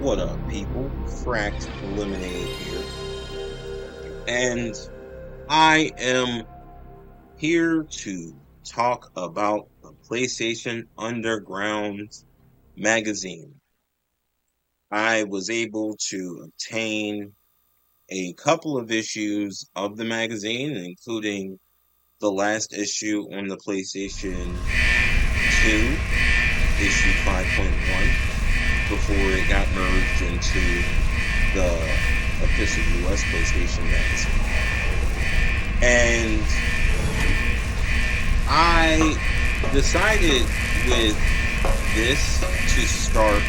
What up, people? Cracked Lemonade here. And I am here to talk about the PlayStation Underground magazine. I was able to obtain a couple of issues of the magazine, including the last issue on the PlayStation 2, issue 5.1. Before it got merged into the official US PlayStation magazine. And I decided with this to start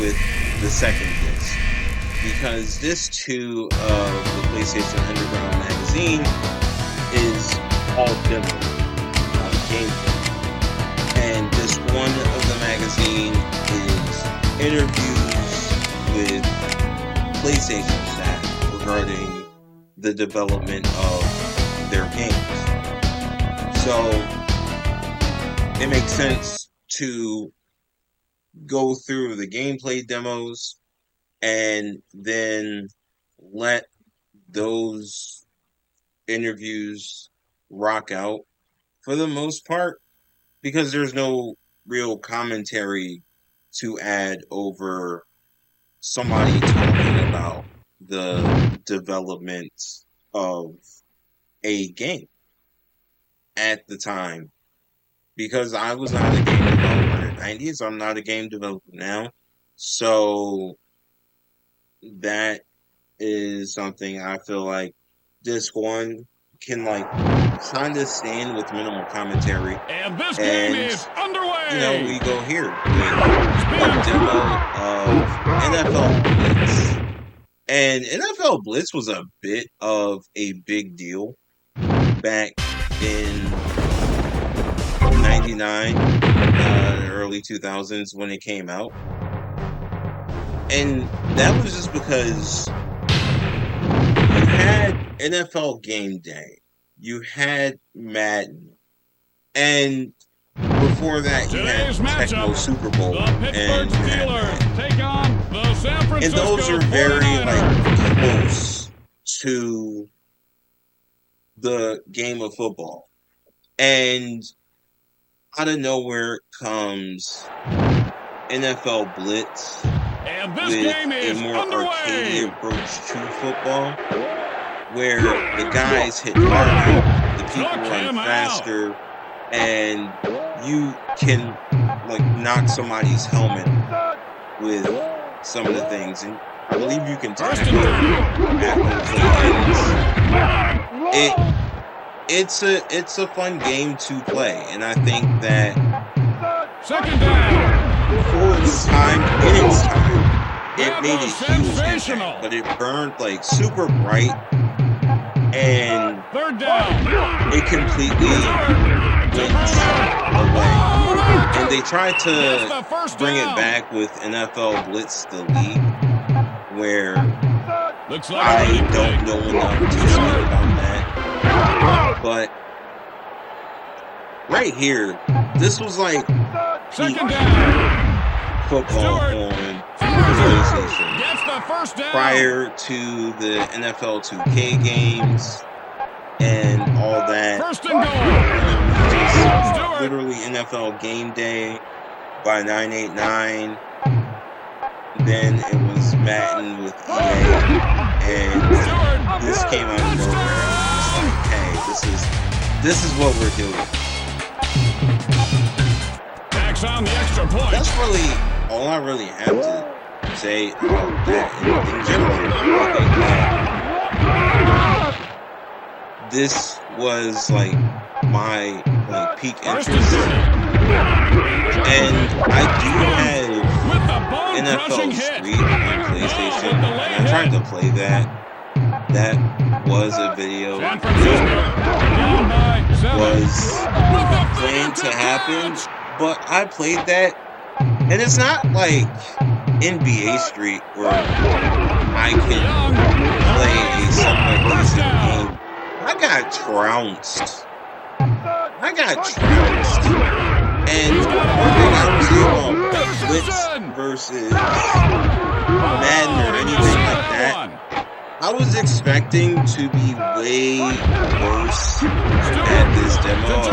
with the second disc, because disc 2 of the PlayStation Underground magazine is all demo, gameplay. And disc 1 of the magazine is interviews with PlayStation staff regarding the development of their games. So it makes sense to go through the gameplay demos and then let those interviews rock out for the most part, because there's no real commentary to add over somebody talking about the development of a game at the time. Because I was not a game developer in the 90s, I'm not a game developer now. So that is something I feel like disc 1 can kind of stand with minimal commentary. And this game is underway. We go here with a demo of NFL Blitz. And NFL Blitz was a bit of a big deal back in 99, early 2000s when it came out. And that was just because you had NFL Game Day, you had Madden, and before that you had Tecmo Super Bowl, and and those are very close to the game of football. And out of nowhere comes NFL Blitz with a more arcade approach to football, where the guys hit harder, the people run faster, and you can knock somebody's helmet with some of the things, and I believe you can tackle it's a fun game to play, and I think that second down for its time, it made a huge impact, but it burned super bright, and third down, it completely went away. And they tried to bring it back with NFL Blitz the League, where I don't know enough to speak about that. But right here, this was second down football on PlayStation prior to the NFL 2K games and all that. First and goal. Literally NFL Game Day by 989. Then it was Madden with EA, and this came out of nowhere. Hey, this is what we're doing. Backs on the extra point. That's really all I really have to say about that in general. I think that this was my peak interest, and I do have NFL Street on PlayStation, and I tried to play that. That was a video that was planned to happen, but I played that, and it's not like NBA Street where I can play a somewhat decent game. I got trounced. And He's one got thing I would say about Blitz Interception! versus Madden or anything like that, One. I was expecting to be way worse at this demo. I was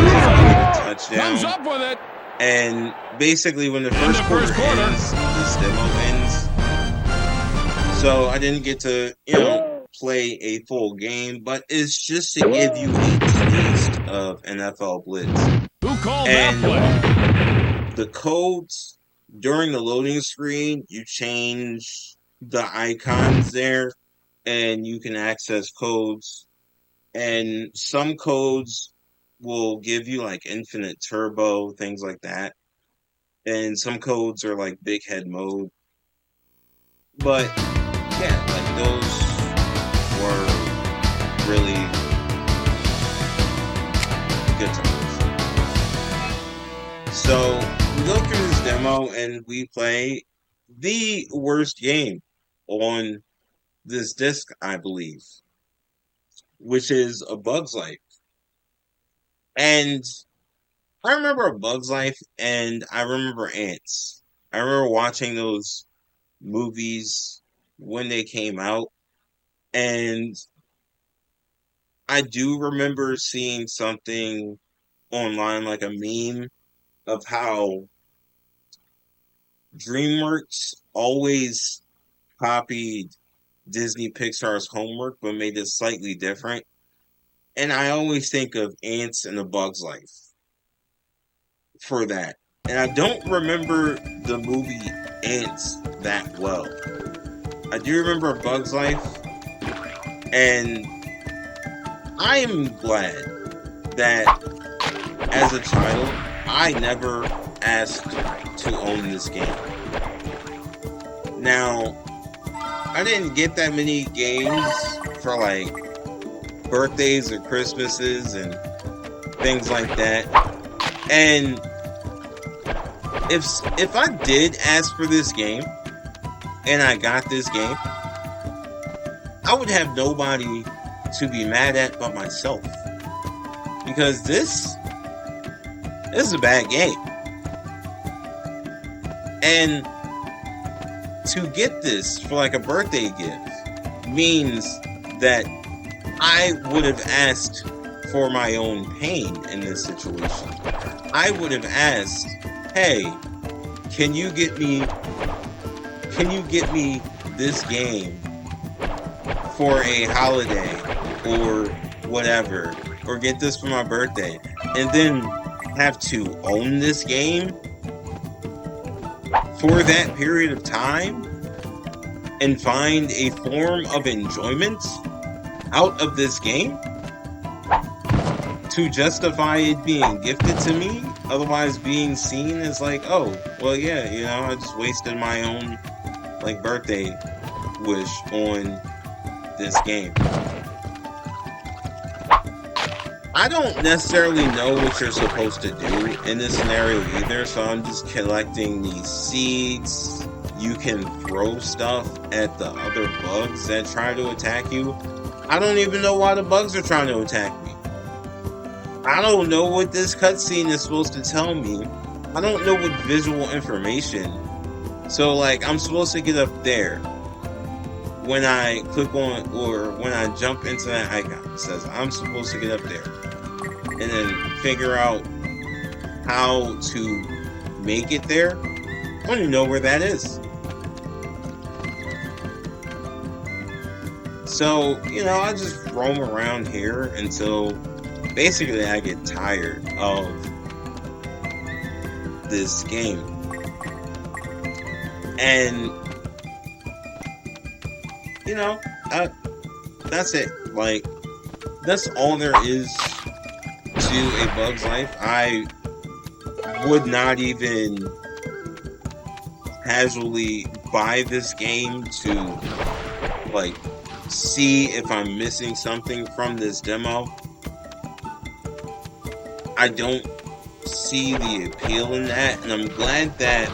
expecting a Comes touchdown. up with it. And basically, when the In first the quarter first quarter. ends, this demo ends. So I didn't get to, play a full game, but it's just to give you a taste of NFL Blitz. Who called And that play? the codes during the loading screen, you change the icons there, and you can access codes. And some codes will give you like infinite turbo, things like that. And some codes are like big head mode. But yeah, like those were really good times. So we go through this demo and we play the worst game on this disc, I believe, which is A Bug's Life. And I remember A Bug's Life and I remember Ants. I remember watching those movies when they came out. And I do remember seeing something online, like a meme, of how DreamWorks always copied Disney Pixar's Homework, but made it slightly different. And I always think of Ants and A Bug's Life for that. And I don't remember the movie Ants that well. I do remember A Bug's Life, and I am glad that as a child, I never asked to own this game. Now, I didn't get that many games for like birthdays or Christmases and things like that. And if I did ask for this game and I got this game, I would have nobody to be mad at but myself. Because this is a bad game. And to get this for like a birthday gift means that I would have asked for my own pain in this situation. I would have asked, hey, can you get me this game for a holiday or whatever, or get this for my birthday, and then have to own this game for that period of time and find a form of enjoyment out of this game to justify it being gifted to me, otherwise being seen as like, oh, well, yeah, I just wasted my own like birthday wish on this game. I don't necessarily know what you're supposed to do in this scenario either, so I'm just collecting these seeds. You can throw stuff at the other bugs that try to attack you. I don't even know why the bugs are trying to attack me. I don't know what this cutscene is supposed to tell me. I don't know what visual information. So, like, I'm supposed to get up there. When I click on, or when I jump into that icon, it says I'm supposed to get up there. And then figure out how to make it there. I don't even know where that is. So, I just roam around here until basically I get tired of this game. And, that's it. Like, that's all there is to A Bug's Life. I would not even casually buy this game to, like, see if I'm missing something from this demo. I don't see the appeal in that, and I'm glad that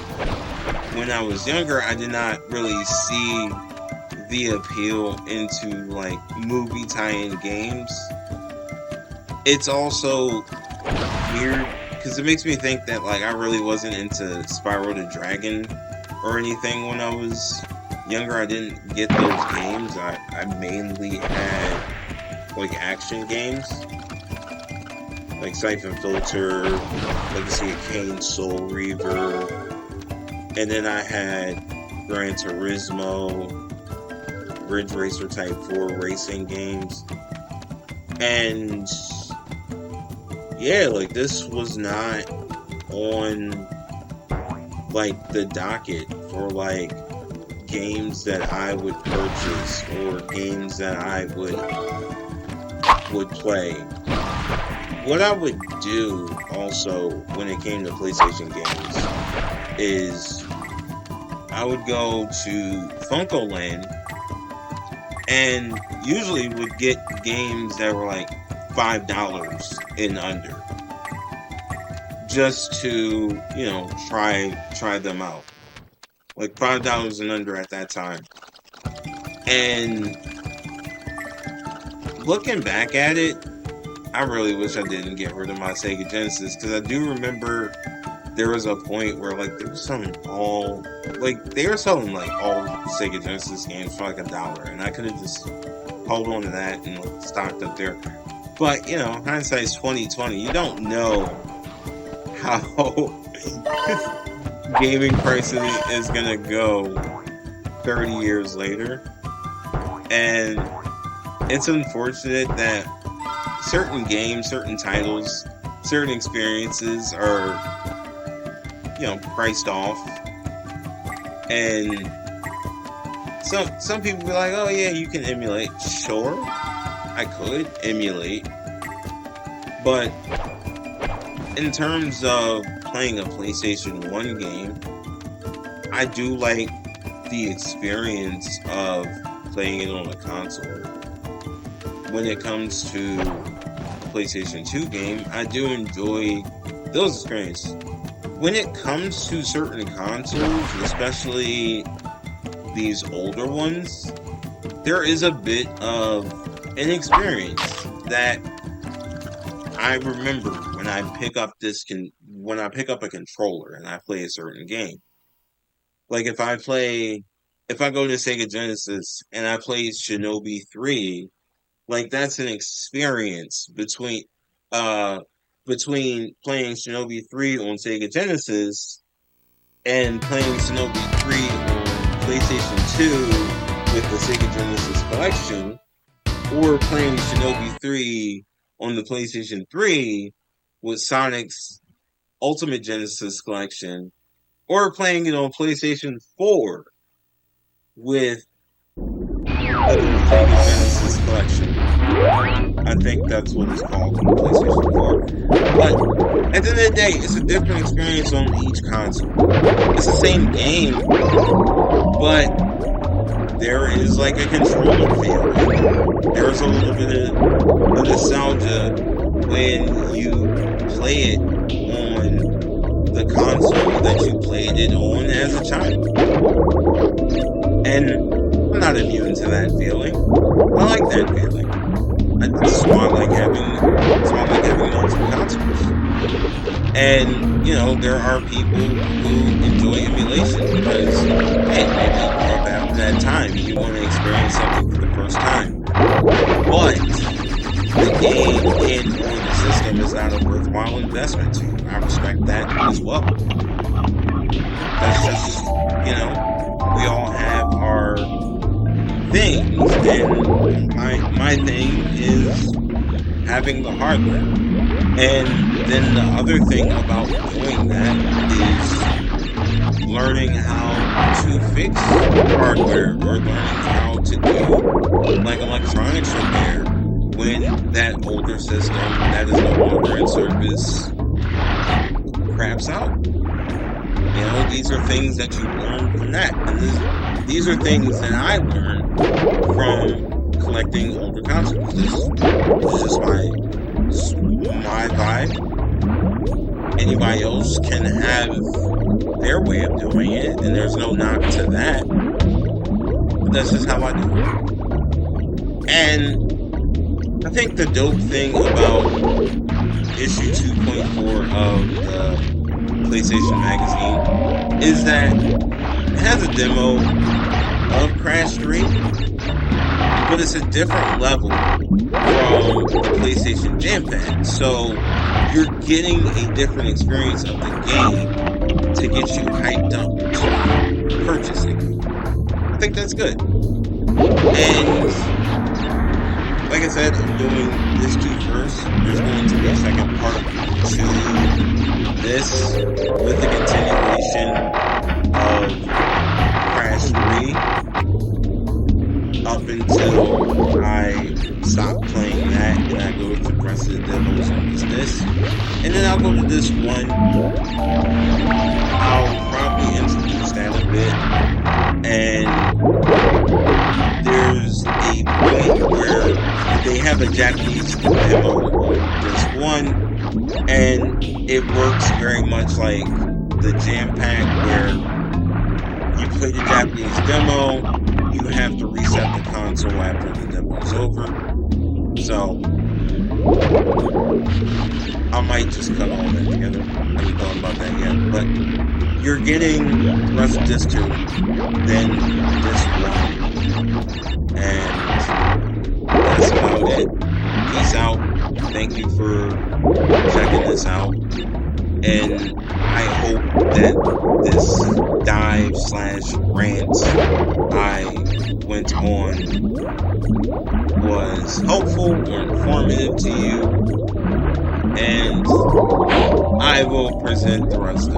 when I was younger, I did not really see the appeal into like movie tie-in games. It's also weird because it makes me think that like I really wasn't into Spyro the Dragon or anything when I was younger. I didn't get those games. I mainly had like action games, like Siphon Filter, Legacy of Kain, Soul Reaver, and then I had Gran Turismo, Ridge Racer Type 4 racing games, and yeah, like this was not on like the docket for like games that I would purchase or games that I would play. What I would do also when it came to PlayStation games is I would go to FuncoLand and usually would get games that were like $5 and under, just to, you know, try them out. Like $5 and under at that time. And looking back at it, I really wish I didn't get rid of my Sega Genesis, because I do remember there was a point where like they were selling all Sega Genesis games for like $1, and I could have just held on to that and like stocked up there. But you know, hindsight's 20/20. You don't know how gaming pricing is gonna go 30 years later, and it's unfortunate that certain games, certain titles, certain experiences are, you know, priced off. And some people be like, oh yeah, you can emulate. Sure, I could emulate, but in terms of playing a PlayStation 1 game, I do like the experience of playing it on a console. When it comes to a PlayStation 2 game, I do enjoy those experiences. When it comes to certain consoles, especially these older ones, there is a bit of an experience that I remember when I pick up a controller and I play a certain game. Like if I go to Sega Genesis and I play Shinobi 3, like that's an experience between playing Shinobi 3 on Sega Genesis and playing Shinobi 3 on PlayStation 2 with the Sega Genesis collection, or playing Shinobi 3 on the PlayStation 3 with Sonic's Ultimate Genesis collection, or playing it on PlayStation 4 with the Sega Genesis collection. I think that's what it's called on PlayStation 4. But at the end of the day, it's a different experience on each console. It's the same game, but there is like a controller feel. There's a little bit of nostalgia when you play it on the console that you played it on as a child. And I'm not immune to that feeling. I like that feeling. That's why I like having multiple consoles. And, you know, there are people who enjoy emulation because, hey, maybe you grew up after that time. You want to experience something for the first time. But the game and or the system is not a worthwhile investment to you. I respect that as well. That's just, you know, we all have our things, and my thing is having the hardware. And then the other thing about doing that is learning how to fix hardware, or learning how to do like electronics repair when that older system that is no longer in service craps out. You know, these are things that you learn from that. And these are things that I learned from collecting older consoles. This is just my vibe. Anybody else can have their way of doing it, and there's no knock to that. But that's just how I do it. And I think the dope thing about issue 2.4 of the PlayStation Magazine is that it has a demo of Crash 3, but it's a different level from the PlayStation Jam Pad. So you're getting a different experience of the game to get you hyped up to purchasing. I think that's good. And like I said, I'm doing this 2 first. There's going to be a second part to this with the continuation of Crash 3 up until I stop playing that and I go to the rest of the demos on this. And then I'll go to this one. I'll probably introduce that a bit. And there's a point where they have a Japanese demo on this one, and it works very much like the Jam Pack, where you play the Japanese demo, you have to reset the console after the demo is over. So I might just cut all that together. I haven't thought about that yet, but you're getting the rest of this 2, then this 1, and that's about it. Peace out. Thank you for checking this out. And I hope that this dive/rant I went on was helpful or informative to you. And I will present the rest of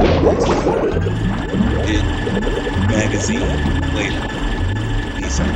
this magazine later. Peace out.